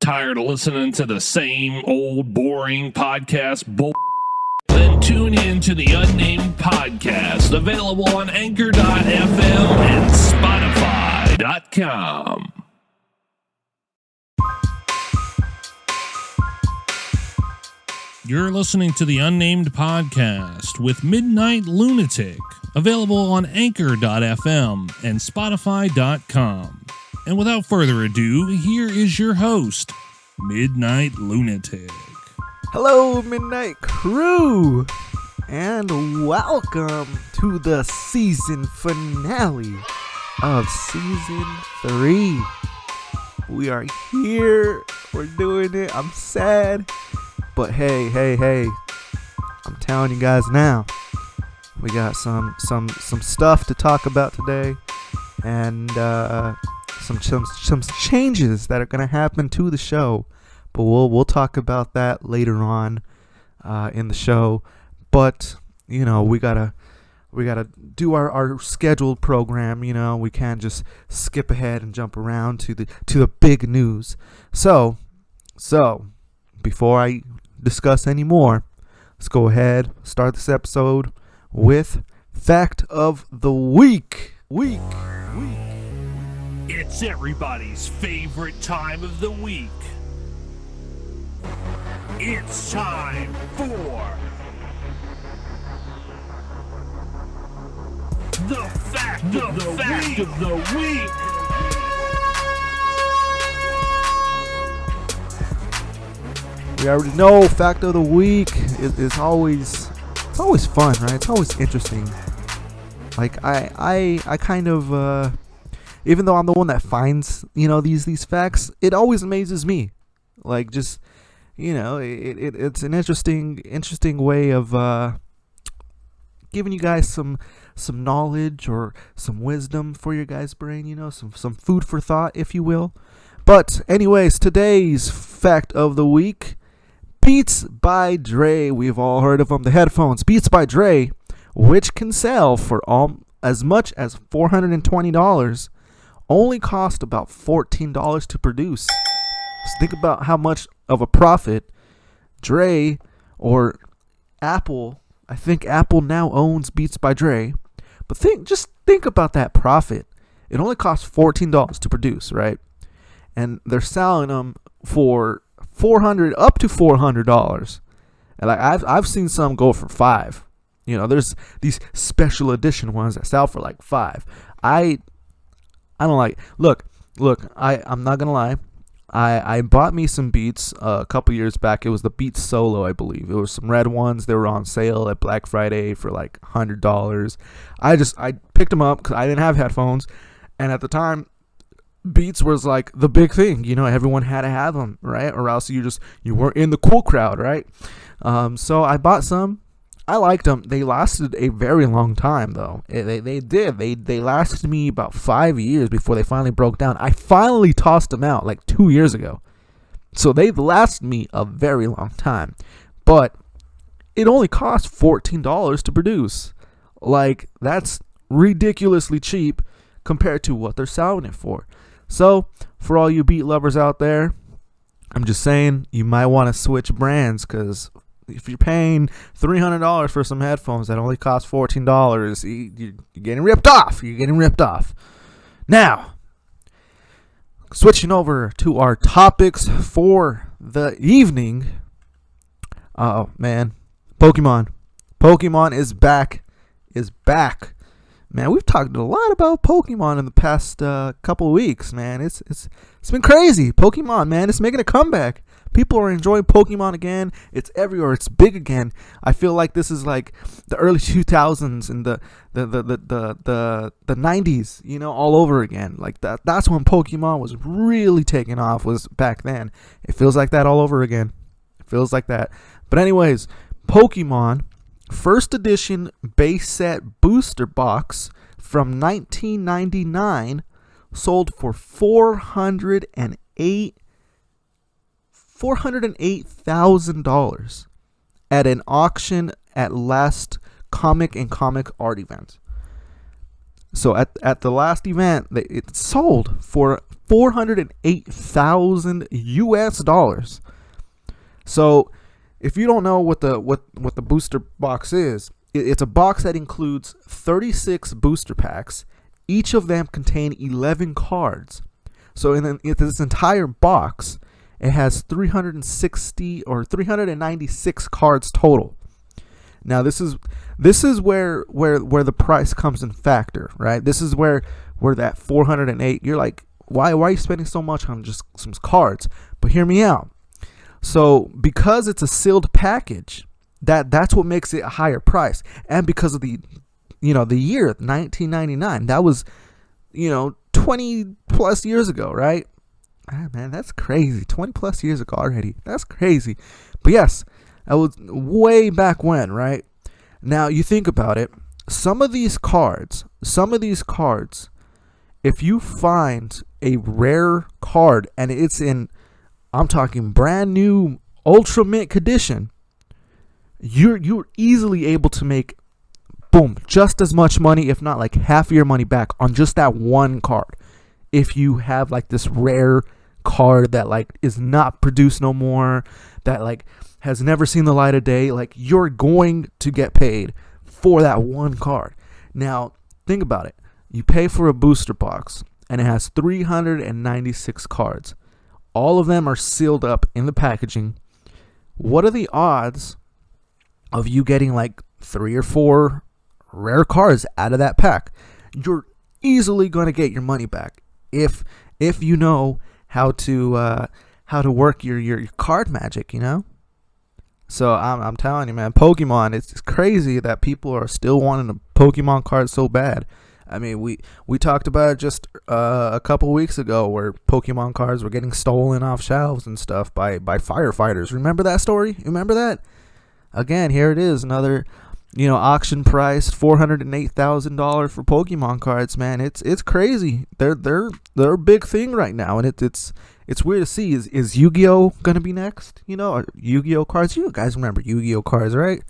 Tired of listening to the same old boring podcast bull? Then tune in to the Unnamed Podcast, available on Anchor.fm and Spotify.com. You're listening to the Unnamed Podcast with Midnight Lunatic, available on Anchor.fm and Spotify.com. And without further ado, here is your host, Midnight Lunatic. Hello, Midnight Crew, and welcome to the season finale of Season 3. We are here, we're doing it, I'm sad, but hey, I'm telling you guys now, we got some stuff to talk about today, and some changes that are going to happen to the show, but we'll talk about that later on in the show. But you know, we gotta do our scheduled program. You know, we can't just skip ahead and jump around to the big news. So before I discuss any more, let's go ahead, start this episode with Fact of the Week. It's everybody's favorite time of the week. It's time for the Fact of the Week. We already know Fact of the Week is always fun, right? It's always interesting. Like I kind of even though I'm the one that finds, you know, these facts, it always amazes me. Like, just, you know, it's an interesting way of giving you guys some knowledge or some wisdom for your guys' brain, you know, some food for thought, if you will. But anyways, today's Fact of the Week, Beats by Dre. We've all heard of them, the headphones, Beats by Dre, which can sell for as much as $420. Only cost about $14 to produce. So think about how much of a profit Dre or Apple, I think Apple now owns Beats by Dre, but just think about that profit. It only costs $14 to produce, right? And they're selling them for $400 up to $400. And like I've seen some go for $5. You know, there's these special edition ones that sell for like $5. I don't like. Look. I'm not gonna lie. I bought me some Beats a couple years back. It was the Beats Solo, I believe. It was some red ones. They were on sale at Black Friday for like $100. I picked them up because I didn't have headphones, and at the time, Beats was like the big thing. You know, everyone had to have them, right? Or else you weren't in the cool crowd, right? So I bought some. I liked them. They lasted a very long time, though. They did. They lasted me about 5 years before they finally broke down. I finally tossed them out like 2 years ago. So they've lasted me a very long time. But it only cost $14 to produce. Like, that's ridiculously cheap compared to what they're selling it for. So, for all you beat lovers out there, I'm just saying you might want to switch brands, because if you're paying $300 for some headphones that only cost $14, you're getting ripped off. Now, switching over to our topics for the evening. Oh, man. Pokemon is back. Man, we've talked a lot about Pokemon in the past couple of weeks, man. It's been crazy. Pokemon, man, it's making a comeback. People are enjoying Pokemon again. It's everywhere. It's big again. I feel like this is like the early 2000s and the 90s, you know, all over again. Like that's when Pokemon was really taking off, was back then. It feels like that all over again. It feels like that. But anyways, Pokemon first edition base set booster box from 1999 sold for $408,000 at an auction at last comic and comic art event. So at the last event, it sold for $408,000 US. So if you don't know what the booster box is, it's a box that includes 36 booster packs. Each of them contain 11 cards. So in this entire box, it has 360 or 396 cards total. Now this is where the price comes in factor, right? This is where that 408, you're like, why are you spending so much on just some cards? But hear me out. So because it's a sealed package, that's what makes it a higher price. And because of the year 1999, that was 20 plus years ago, right? Ah, man, that's crazy. 20 plus years ago already. That's crazy. But yes, that was way back when, right? Now you think about it, some of these cards, if you find a rare card and it's in, I'm talking brand new ultra mint condition, you're easily able to make, boom, just as much money, if not like half of your money back on just that one card. If you have like this rare card that like is not produced no more, that like has never seen the light of day, like you're going to get paid for that one card. Now think about it. You pay for a booster box and it has 396 cards. All of them are sealed up in the packaging. What are the odds of you getting like 3 or 4 rare cards out of that pack? You're easily going to get your money back if you know how to work your card magic, So I'm telling you, man, Pokemon, it's crazy that people are still wanting a Pokemon card so bad. I mean, we talked about it just a couple weeks ago where Pokemon cards were getting stolen off shelves and stuff by firefighters. Remember that story? Remember that? Again, here it is, another auction price $408,000 for Pokemon cards. Man, it's crazy. They're a big thing right now, and it's weird to see. Is Yu-Gi-Oh gonna be next? Yu-Gi-Oh cards. You guys remember Yu-Gi-Oh cards, right?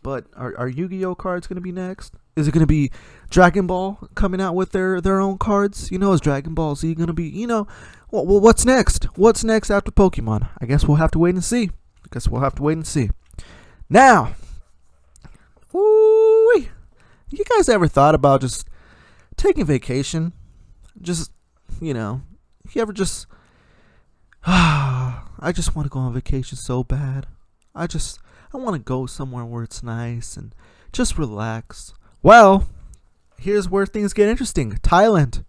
But are Yu-Gi-Oh cards gonna be next? Is it gonna be Dragon Ball coming out with their own cards? Is Dragon Ball Z gonna be? Well, what's next? What's next after Pokemon? I guess we'll have to wait and see. Now, you guys ever thought about just taking vacation? Just, you ever just, I just want to go on vacation so bad. I want to go somewhere where it's nice and just relax. Well, here's where things get interesting. Thailand.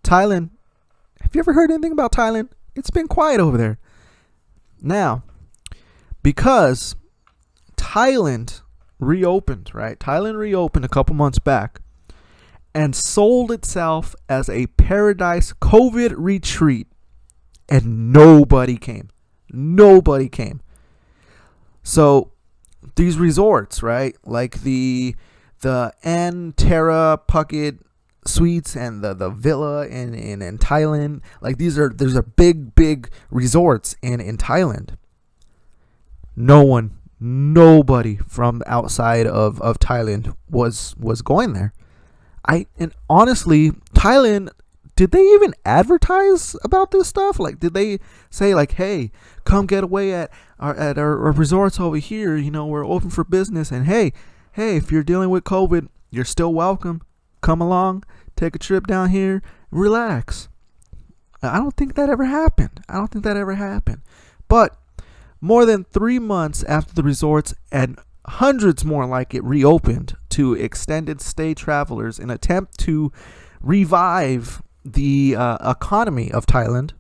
Have you ever heard anything about Thailand? It's been quiet over there. Now, because Thailand reopened, right? Thailand reopened a couple months back and sold itself as a paradise COVID retreat, and nobody came. So these resorts, right? Like the Terra Phuket Suites and the villa in Thailand, like there's a big resorts in Thailand. Nobody from outside of Thailand was going there. And honestly, Thailand, did they even advertise about this stuff? Like, did they say like, hey, come get away at our resorts over here, we're open for business, and hey, if you're dealing with COVID, you're still welcome. Come along, take a trip down here, relax. I don't think that ever happened. But more than 3 months after the resorts and hundreds more like it reopened to extended stay travelers in an attempt to revive the economy of Thailand,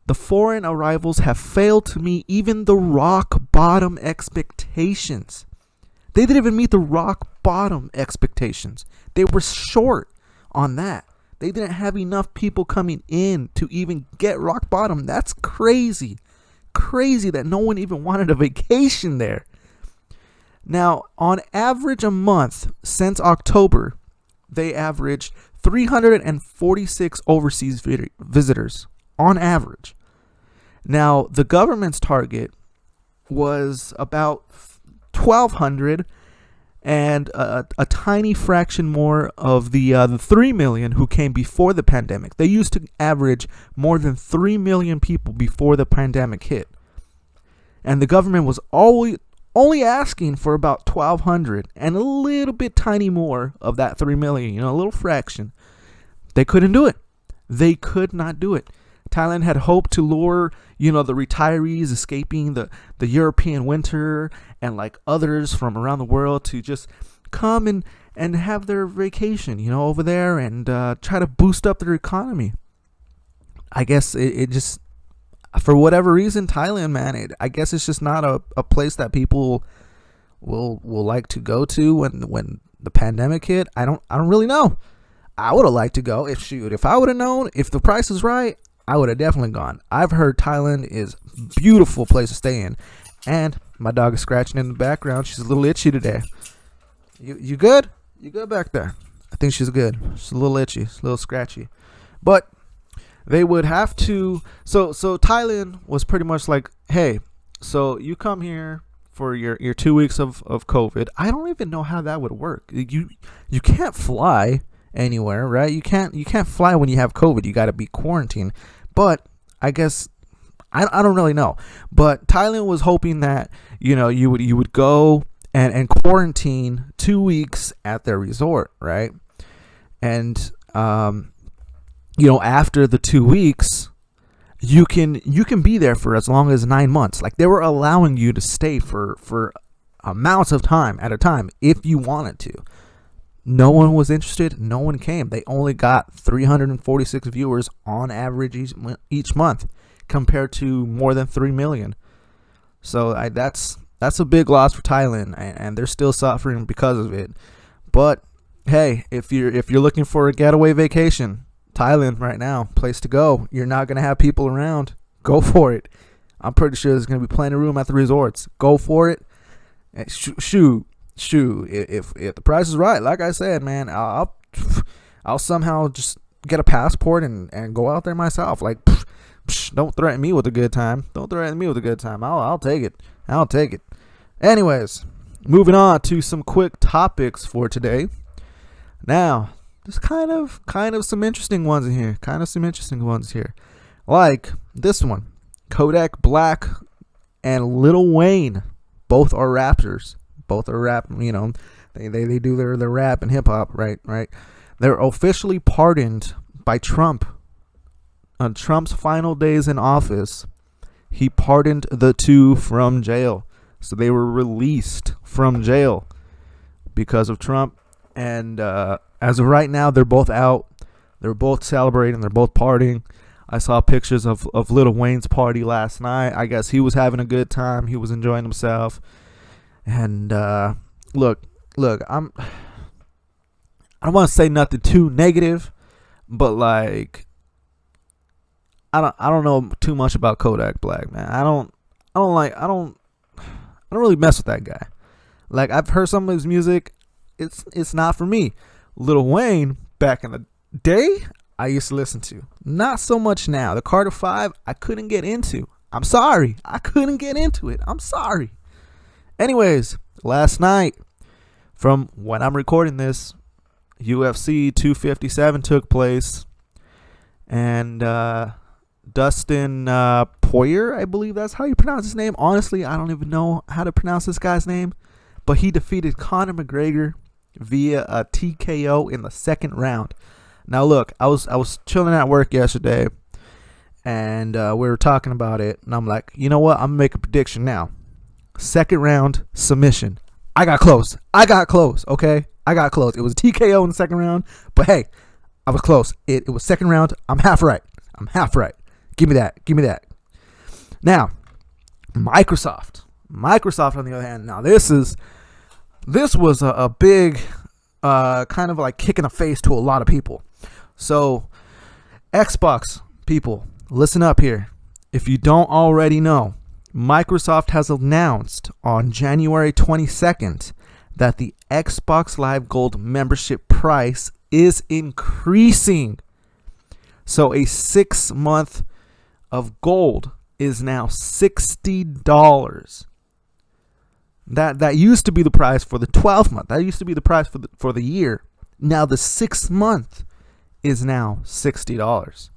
the foreign arrivals have failed to meet even the rock bottom expectations. They didn't even meet the rock bottom expectations. They were short on that. They didn't have enough people coming in to even get rock bottom. That's crazy. Crazy that no one even wanted a vacation there. Now, on average a month since October, they averaged 346 overseas visitors on average. Now, the government's target was about 1,200, and a tiny fraction more of the 3 million who came before the pandemic. They used to average more than 3 million people before the pandemic hit. And the government was only asking for about 1,200 and a little bit tiny more of that 3 million, a little fraction. They couldn't do it. They could not do it. Thailand had hoped to lure, the retirees escaping the European winter and like others from around the world to just come and have their vacation, over there and try to boost up their economy. I guess it just, for whatever reason, Thailand, man, I guess it's just not a place that people will like to go to when the pandemic hit. I don't really know. I would have liked to go. If I would have known, if the price is right, I would have definitely gone. I've heard Thailand is a beautiful place to stay in. And my dog is scratching in the background. She's a little itchy today. You good? You good back there? I think she's good. She's a little itchy. She's a little scratchy. But they would have to. So Thailand was pretty much like, hey, so you come here for your 2 weeks of COVID. I don't even know how that would work. You can't fly anywhere, right? You can't fly when you have COVID. You got to be quarantined. But I guess I don't really know. But Thailand was hoping that you would go and quarantine 2 weeks at their resort, right? And after the 2 weeks, you can be there for as long as 9 months. Like, they were allowing you to stay for amounts of time at a time if you wanted to. No one was interested. No one came. They only got 346 viewers on average each month, compared to more than 3 million. So that's a big loss for Thailand, and they're still suffering because of it. But hey, if you're looking for a getaway vacation, Thailand right now, place to go. You're not gonna have people around. Go for it. I'm pretty sure there's gonna be plenty of room at the resorts. Go for it. Shoot. If the price is right, like I said, man, I'll somehow just get a passport and go out there myself. Like, don't threaten me with a good time. I'll take it. Anyways, moving on to some quick topics for today. Now, there's kind of some interesting ones in here. Like this one. Kodak Black and Lil Wayne, both are rappers. Both are rap, they do their rap and hip hop, right? They're officially pardoned by Trump. On Trump's final days in office, he pardoned the two from jail. So they were released from jail because of Trump. And as of right now, they're both out. They're both celebrating. They're both partying. I saw pictures of Lil Wayne's party last night. I guess he was having a good time. He was enjoying himself. And look, I don't want to say nothing too negative, but like, I don't know too much about Kodak Black, man. I don't really mess with that guy. Like, I've heard some of his music. It's not for me. Lil Wayne, back in the day, I used to listen to. Not so much now. The Carter 5, I couldn't get into. I'm sorry. I couldn't get into it. I'm sorry. Anyways, last night, from when I'm recording this, UFC 257 took place, and Dustin Poirier, I believe that's how you pronounce his name. Honestly, I don't even know how to pronounce this guy's name, but he defeated Conor McGregor via a TKO in the second round. Now, look, I was chilling at work yesterday, and we were talking about it, and I'm like, you know what? I'm gonna make a prediction now. Second round submission. I got close. Okay, I got close. It was a TKO in the second round, but hey, I was close. It was second round. I'm half right. Give me that. Now, Microsoft on the other hand. Now, this was a big kind of like kick in the face to a lot of people. So, Xbox people, listen up here. If you don't already know, Microsoft has announced on January 22nd that the Xbox Live Gold membership price is increasing. So a 6 month of gold is now $60. That used to be the price for the 12th month. That used to be the price for the year. Now the 6th month is now $60.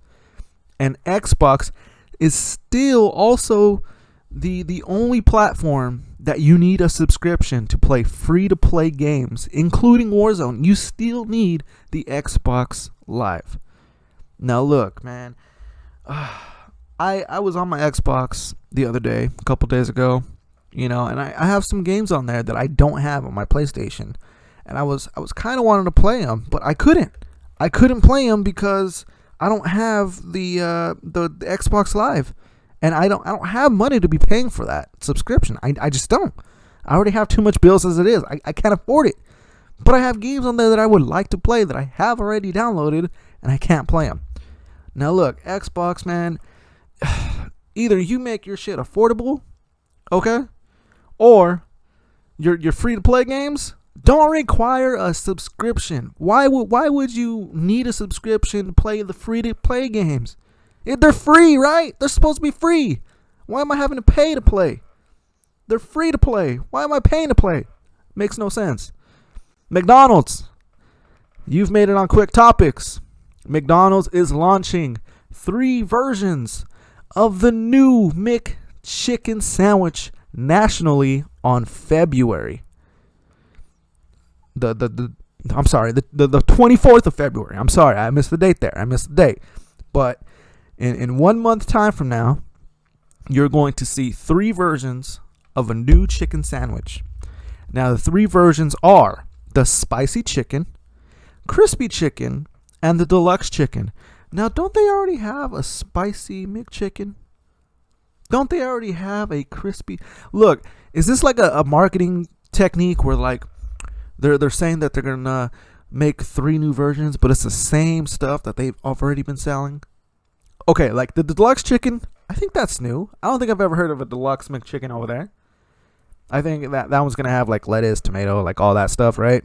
And Xbox is still also the only platform that you need a subscription to play free-to-play games, including Warzone. You still need the Xbox Live. Now look, man, I was on my Xbox the other day, a couple days ago, and I have some games on there that I don't have on my PlayStation, and I was kind of wanting to play them, but I couldn't play them because I don't have the Xbox Live, and I don't have money to be paying for that subscription. I just don't. I already have too much bills as it is. I can't afford it. But I have games on there that I would like to play that I have already downloaded, and I can't play them. Now look, Xbox, man, either you make your shit affordable, okay, or your free-to-play games don't require a subscription. Why would you need a subscription to play the free-to-play games? They're free, right? They're supposed to be free. Why am I having to pay to play? They're free to play. Why am I paying to play? Makes no sense. McDonald's. You've made it on Quick Topics. McDonald's is launching 3 versions of the new McChicken sandwich nationally on February. I'm sorry, the 24th of February. I'm sorry, I missed the date there. But in 1 month time from now, you're going to see 3 versions of a new chicken sandwich. Now, the 3 versions are the spicy chicken, crispy chicken, and the deluxe chicken. Now, don't they already have a spicy McChicken? Don't they already have a crispy? Look, is this like a marketing technique where like they're saying that they're gonna make 3 new versions, but it's the same stuff that they've already been selling? Okay, like the deluxe chicken, I think that's new. I don't think I've ever heard of a deluxe McChicken over there. I think that one's gonna have like lettuce, tomato, like all that stuff, right?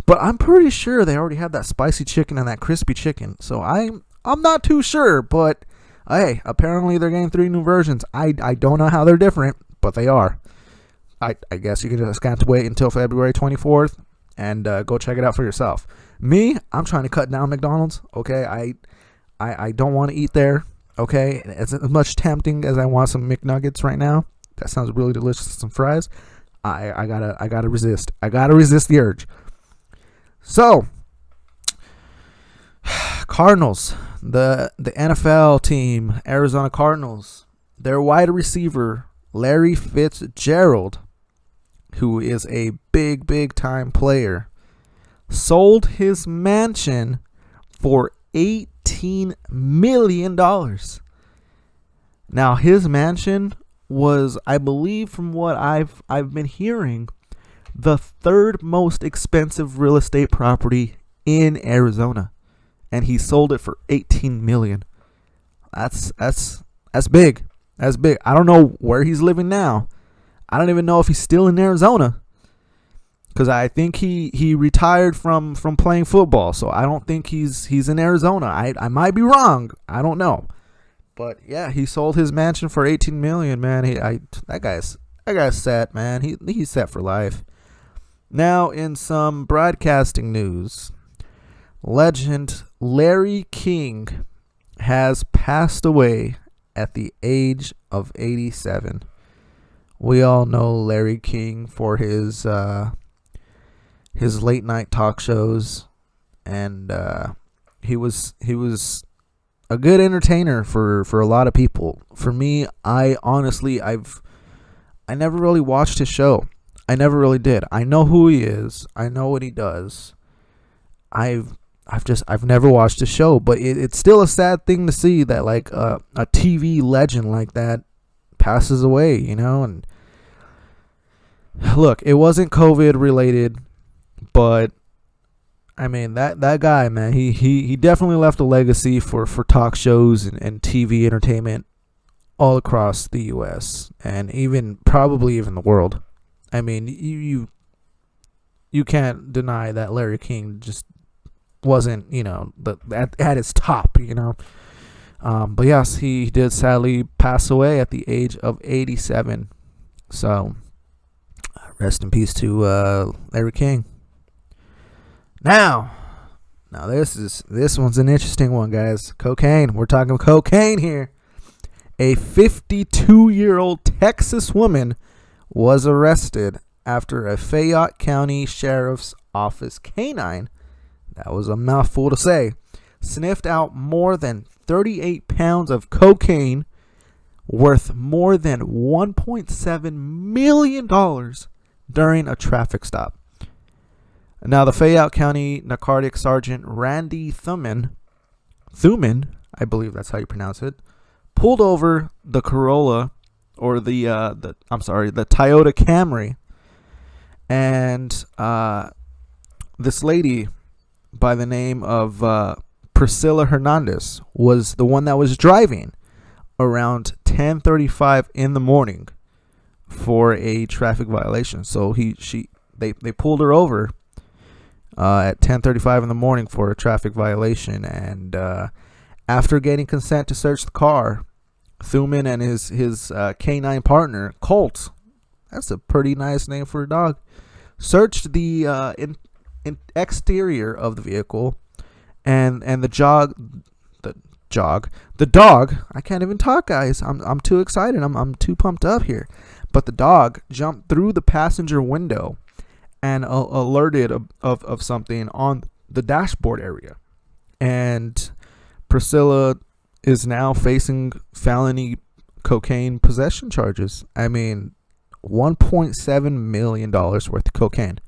But I'm pretty sure they already have that spicy chicken and that crispy chicken. So I'm not too sure, but hey, apparently they're getting 3 new versions. I don't know how they're different, but they are. I guess you can just have to wait until February 24th and go check it out for yourself. Me, I'm trying to cut down McDonald's. Okay, I don't want to eat there. Okay, as much tempting as I want some McNuggets right now. That sounds really delicious. Some fries. I gotta resist. I gotta resist the urge. So, Cardinals, the NFL team, Arizona Cardinals, their wide receiver, Larry Fitzgerald, who is a big time player, sold his mansion for $18 million. Now, his mansion was, I believe from what I've been hearing, the 3rd most expensive real estate property in Arizona, and he sold it for $18 million. That's big. That's big. I don't know where he's living now. I don't even know if he's still in Arizona, because I think he retired from playing football. So I don't think he's in Arizona. I might be wrong. I don't know. But yeah, he sold his mansion for $18 million, man. That guy's set, man. He's set for life. Now, in some broadcasting news, legend Larry King has passed away at the age of 87. We all know Larry King for his late night talk shows, and he was a good entertainer for a lot of people. For me, I never really watched his show. I never really did. I know who he is. I know what he does. I've never watched his show, but it's still a sad thing to see that like a TV legend like that passes away, and look, it wasn't COVID related, but I mean that guy, man, he definitely left a legacy for talk shows and TV entertainment all across the US and probably even the world. I mean, you can't deny that Larry King just wasn't, at his top, But yes, he did sadly pass away at the age of 87. So, Rest in peace to Larry King. Now this one's an interesting one, guys. Cocaine. We're talking cocaine here. A 52-year-old Texas woman was arrested after a Fayette County Sheriff's Office canine, that was a mouthful to say, sniffed out more than 38 pounds of cocaine worth more than $1.7 million during a traffic stop. Now, the Fayette County Narcotics Sergeant Randy Thuman, I believe that's how you pronounce it, pulled over the Corolla, or the Toyota Camry, and this lady by the name of Priscilla Hernandez was the one that was driving around 10:35 in the morning for a traffic violation. So they pulled her over at 10:35 in the morning for a traffic violation, and after getting consent to search the car, Thuman and his canine partner, Colt, that's a pretty nice name for a dog, searched the exterior of the vehicle, and the dog, I can't even talk, guys. I'm too excited. I'm too pumped up here. But the dog jumped through the passenger window and alerted of something on the dashboard area. And Priscilla is now facing felony cocaine possession charges. I mean, $1.7 million worth of cocaine.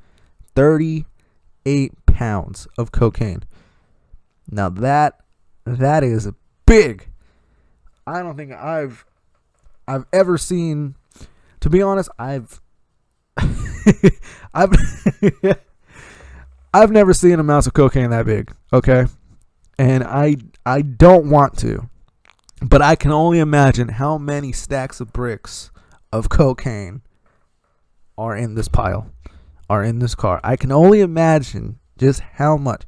38 pounds of cocaine. Now that is big. I don't think I've ever seen, to be honest, I've never seen amounts of cocaine that big, okay? And I don't want to, but I can only imagine how many stacks of bricks of cocaine are in this pile, are in this car. I can only imagine just how much.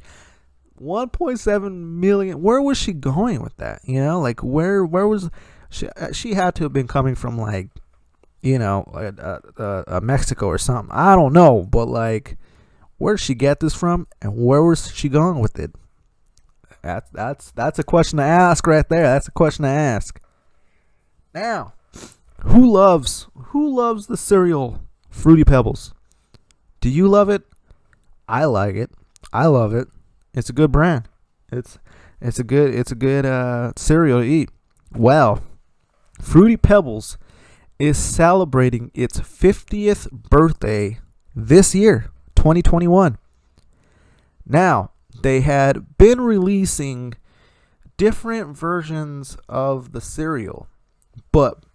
1.7 million. Where was she going with that? You know, like where was she? She had to have been coming from, like, you know, Mexico or something. I don't know, but like, where did she get this from, and where was she going with it? That's a question to ask right there. That's a question to ask. Now, who loves the cereal Fruity Pebbles? Do you love it? I like it. I love it. It's a good brand. It's a good cereal to eat. Well, Fruity Pebbles is celebrating its 50th birthday this year, 2021. Now, they had been releasing different versions of the cereal, but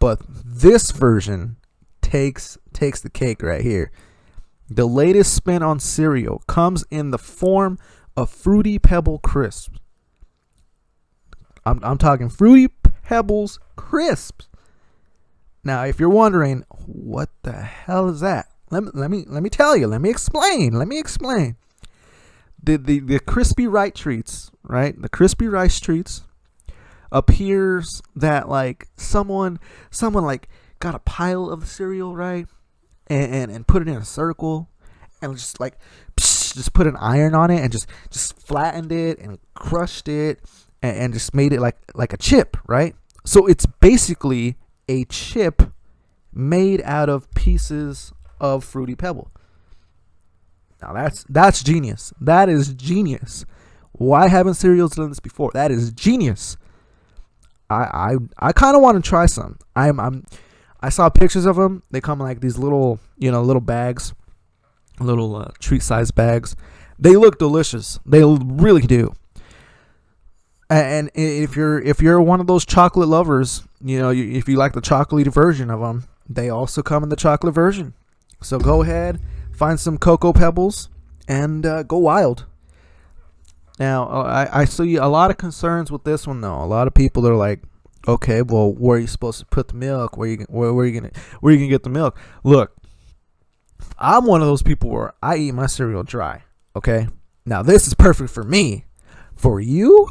this version takes the cake right here. The latest spin on cereal comes in the form of Fruity Pebble crisps. I'm talking Fruity Pebbles crisps. Now, if you're wondering what the hell is that, let me tell you. Let me explain. The crispy rice treats, right? The crispy rice treats appears that like someone like got a pile of the cereal, right? And put it in a circle and just like just put an iron on it and just flattened it and crushed it and just made it like a chip, right? So it's basically a chip made out of pieces of Fruity Pebble. Now that's genius. That is genius. Why haven't cereals done this before? That is genius. I kind of want to try some. I saw pictures of them. They come in like these little bags, little treat-sized bags. They look delicious. They really do. And if you're one of those chocolate lovers, if you like the chocolatey version of them, they also come in the chocolate version. So go ahead, find some Cocoa Pebbles, and go wild. Now, I see a lot of concerns with this one, though. A lot of people are like, okay, well, where are you supposed to put the milk? Where are you gonna get the milk? Look, I'm one of those people where I eat my cereal dry. Okay, now this is perfect for me. For you,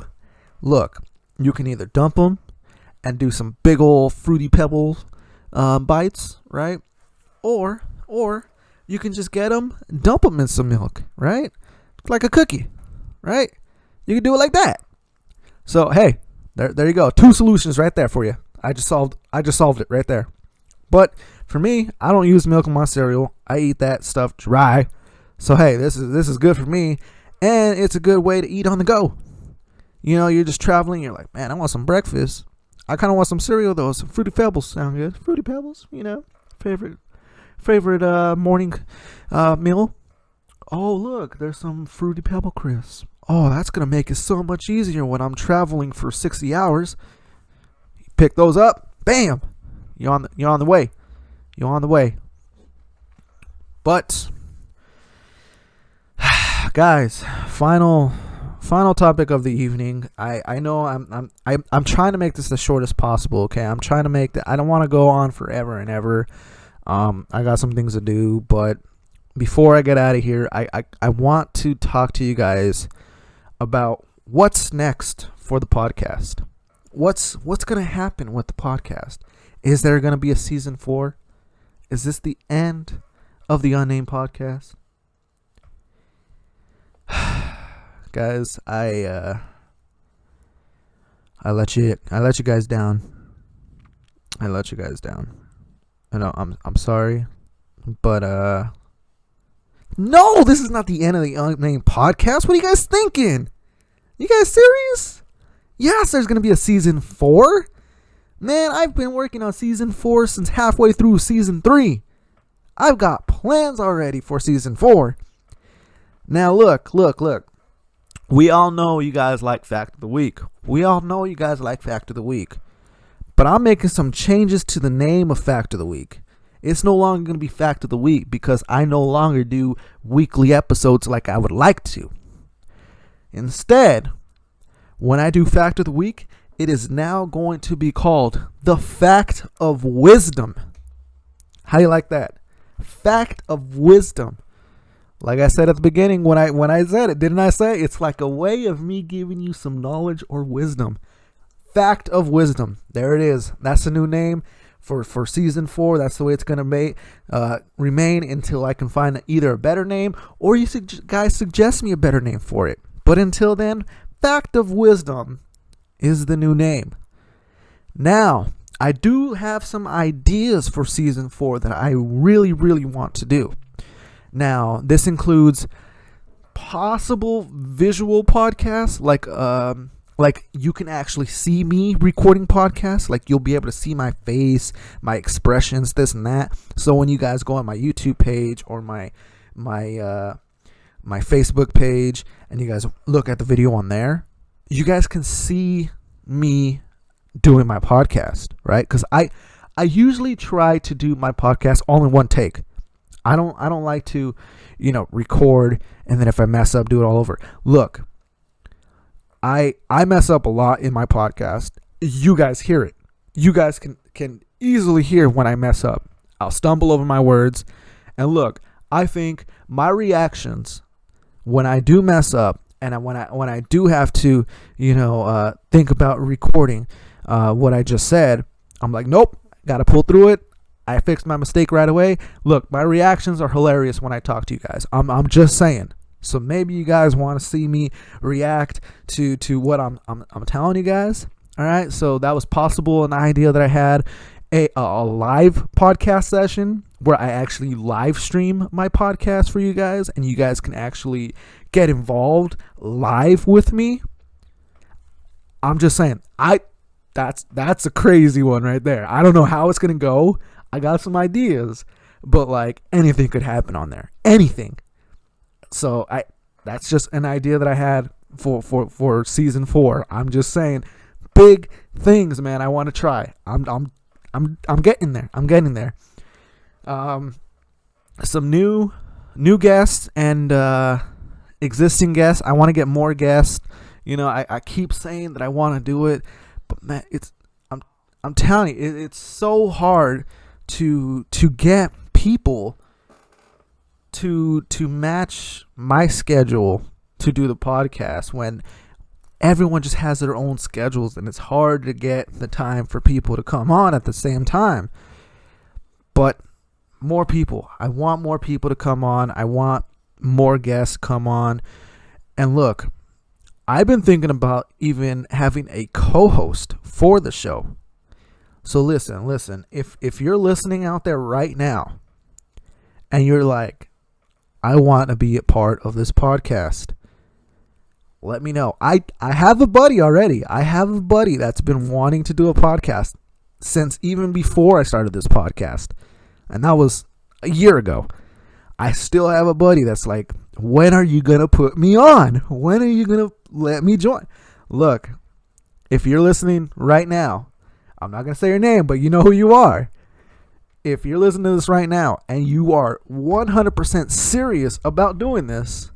look, you can either dump them and do some big old Fruity Pebbles bites, right? Or You can just get them, dump them in some milk, right? Like a cookie, right? You can do it like that. So hey, there you go. 2 solutions right there for you. I just solved it right there. But for me, I don't use milk in my cereal. I eat that stuff dry. So hey, this is good for me, and it's a good way to eat on the go. You know, you're just traveling. You're like, man, I want some breakfast. I kind of want some cereal though. Some Fruity Pebbles sound good. Fruity Pebbles, you know, favorite morning meal. Oh look, there's some Fruity Pebble crisps. Oh, that's gonna make it so much easier when I'm traveling for 60 hours. Pick those up. Bam. You're on the way. You're on the way. But guys, final topic of the evening. I know I'm trying to make this the shortest possible. Okay, I'm trying to make that. I don't want to go on forever and ever. I got some things to do, but before I get out of here, I want to talk to you guys about what's next for the podcast. What's gonna happen with the podcast? Is there gonna be a season 4? Is this the end of the Unnamed Podcast? Guys, I let you guys down. I let you guys down. I know I'm sorry, but no, this is not the end of the Unnamed Podcast. What are you guys thinking? You guys serious? Yes, there's gonna be a season 4. Man, I've been working on season 4 since halfway through season 3. I've got plans already for season 4. Now look. We all know you guys like Fact of the Week. But I'm making some changes to the name of Fact of the Week. It's no longer going to be Fact of the Week because I no longer do weekly episodes like I would like to. Instead, when I do Fact of the Week, it is now going to be called the Fact of Wisdom. How do you like that? Fact of Wisdom. Like I said at the beginning when I said it, didn't I say it's like a way of me giving you some knowledge or wisdom. Fact of Wisdom. There it is. That's the new name for season 4. That's the way it's going to remain until I can find either a better name or you guys suggest me a better name for it. But until then, Fact of Wisdom is the new name. Now, I do have some ideas for season 4 that I really, really want to do. Now, this includes possible visual podcasts, like you can actually see me recording podcasts. Like you'll be able to see my face, my expressions, this and that. So when you guys go on my YouTube page or my Facebook page and you guys look at the video on there, you guys can see me doing my podcast, right? Because I usually try to do my podcast all in one take. I don't like to, record and then if I mess up, do it all over. Look, I mess up a lot in my podcast. You guys hear it. You guys can easily hear when I mess up. I'll stumble over my words. And look, I think my reactions when I do mess up and when I do have to, think about recording what I just said, I'm like, nope, got to pull through it. I fixed my mistake right away. Look, my reactions are hilarious when I talk to you guys. I'm just saying. So maybe you guys want to see me react to what I'm telling you guys. All right. So that was possible. An idea that I had a live podcast session where I actually live stream my podcast for you guys, and you guys can actually get involved live with me. I'm just saying. That's a crazy one right there. I don't know how it's gonna go. I got some ideas, but like anything could happen on there. Anything. So that's just an idea that I had for season 4. I'm just saying, big things, man. I want to try. I'm getting there. I'm getting there. Some new guests and existing guests. I want to get more guests. I keep saying that I want to do it, but man, I'm telling you, it's so hard to get people to match my schedule to do the podcast when everyone just has their own schedules, and it's hard to get the time for people to come on at the same time. But more people. I want more people to come on. I want more guests come on. And look, I've been thinking about even having a co-host for the show. So listen. If you're listening out there right now and you're like, I want to be a part of this podcast, let me know. I have a buddy already. I have a buddy that's been wanting to do a podcast since even before I started this podcast. And that was a year ago. I still have a buddy that's like, when are you going to put me on? When are you going to let me join? Look, if you're listening right now, I'm not going to say your name, but you know who you are. If you're listening to this right now and you are 100% serious about doing this,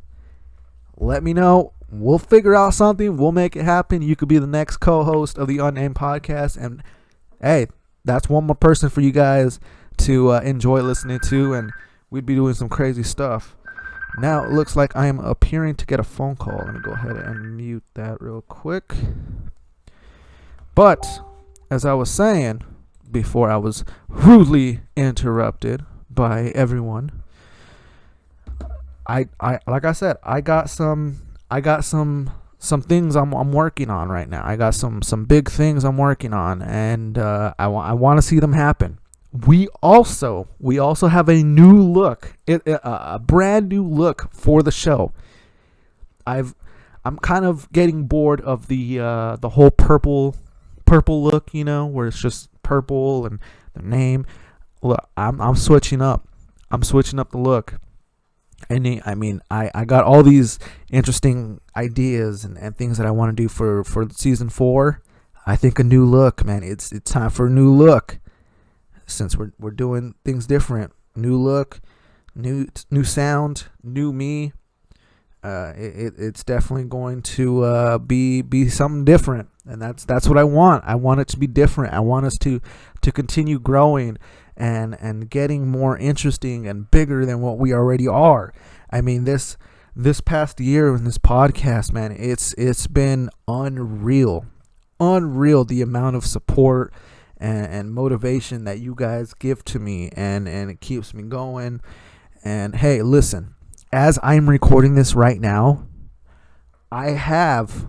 let me know. We'll figure out something. We'll make it happen. You could be the next co-host of the Unnamed Podcast. And hey, that's one more person for you guys to enjoy listening to. And we'd be doing some crazy stuff. Now it looks like I am appearing to get a phone call. Let me go ahead and mute that real quick. But as I was saying before I was rudely interrupted by everyone, I like I said, I got some things I'm working on right now. I got some big things I'm working on, and I want to see them happen. We also have a new look, a brand new look for the show. I'm kind of getting bored of the whole purple look, where it's just purple and the name. Look, I'm switching up. I'm switching up the look. And I got all these interesting ideas and things that I want to do for season 4. I think a new look, man. It's time for a new look. Since we're doing things different, new look, new sound, new me. It's definitely going to be something different, and that's what I want. I want it to be different. I want us to continue growing and getting more interesting and bigger than what we already are. I mean, this past year in this podcast, man, it's been unreal the amount of support and motivation that you guys give to me, and it keeps me going. And hey, listen, as I'm recording this right now, I have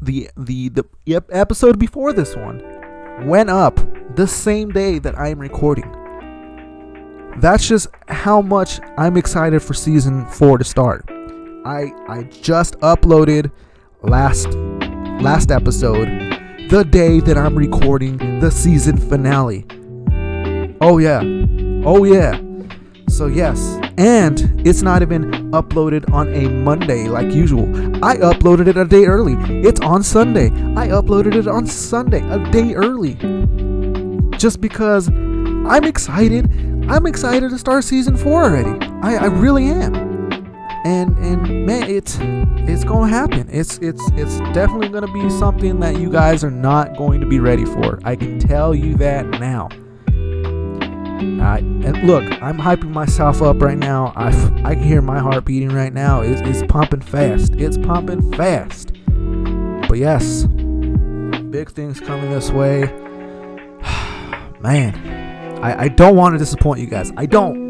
the episode before this one went up the same day that I'm recording. That's just how much I'm excited for season 4 to start. I just uploaded last episode the day that I'm recording the season finale. Oh yeah. So yes, and it's not even uploaded on a Monday like usual. I uploaded it a day early. It's on Sunday. I uploaded it on Sunday, a day early. Just because I'm excited. I'm excited to start season 4 already. I really am. And man, it's gonna happen. It's definitely gonna be something that you guys are not going to be ready for. I can tell you that now. And look, I'm hyping myself up right now. I can hear my heart beating right now. It's pumping fast. It's pumping fast. But yes, big things coming this way. Man, I don't want to disappoint you guys. I don't.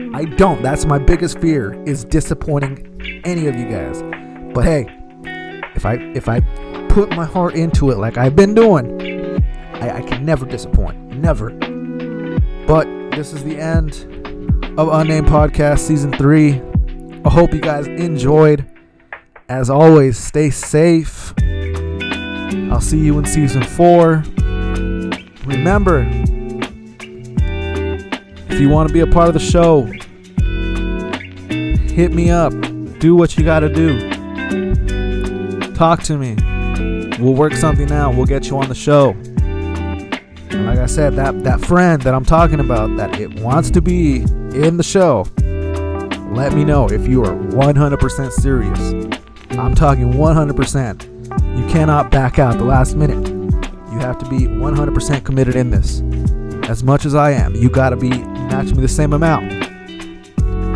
That's my biggest fear, is disappointing any of you guys. But hey, if I put my heart into it like I've been doing, I can never disappoint. Never. But this is the end of Unnamed Podcast Season 3. I hope you guys enjoyed. As always, stay safe. I'll see you in Season 4. Remember, if you want to be a part of the show, hit me up. Do what you got to do. Talk to me. We'll work something out. We'll get you on the show. And like I said, that friend that I'm talking about that it wants to be in the show, let me know if you are 100% serious. I'm talking 100%. You cannot back out the last minute. You have to be 100% committed in this. As much as I am, you gotta be matching me the same amount.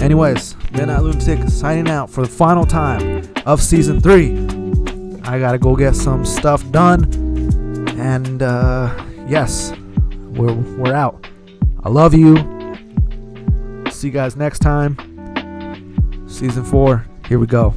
Anyways, Midnight Lunatic signing out for the final time of Season 3. I gotta go get some stuff done. And yes, we're out. I love you. See you guys next time. Season 4. Here we go.